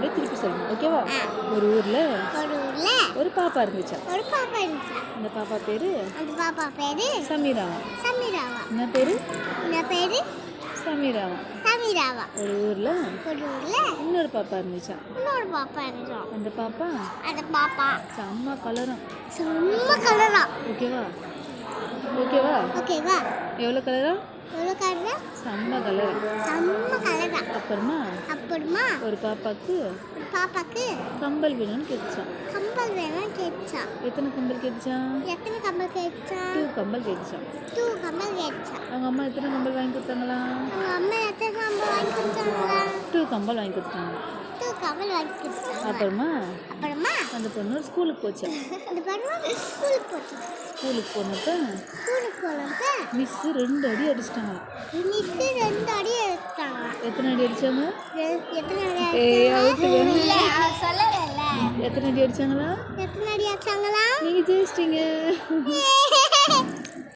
அப்படியே திருப்பி சொல்லணும். ஓகேவா? ஒரு ஊர்ல ஒரு பாப்பா இருந்துச்சா. அந்த பாப்பா பேரு சமீராவா. என்ன பேரு? சமீராவா. ஒரு ஊர்ல இன்னொரு பாப்பா இருந்துச்சா. அந்த பாப்பா செம்ம கலரும். ஓகேவா? எவ்வளோ கலரா? செம்ம கலர். அப்புறமா ஒரு பாப்பாக்கு கம்பல் வேணும்னு கேட்டுச்சான். எத்தனை கம்பல் கேட்டுச்சான்? 2 கம்பல் கேட்டுச்சான். அவங்க அம்மா எத்தனை கம்பல் வாங்கி கொடுத்தாங்களா? 2 கம்பல் வாங்கி கொடுத்தாங்க. அப்புறமா அந்த பொண்ணு ஸ்கூலுக்கு போச்சு. ஸ்கூலுக்கு போனப்ப மிஸ் 2 அடி அடிச்சிட்டாங்க. எத்தனை அடி அடிச்சாங்க? எத்தனை அடி அடிச்சாங்களா? நீங்க ஜெயிச்சிட்டீங்க.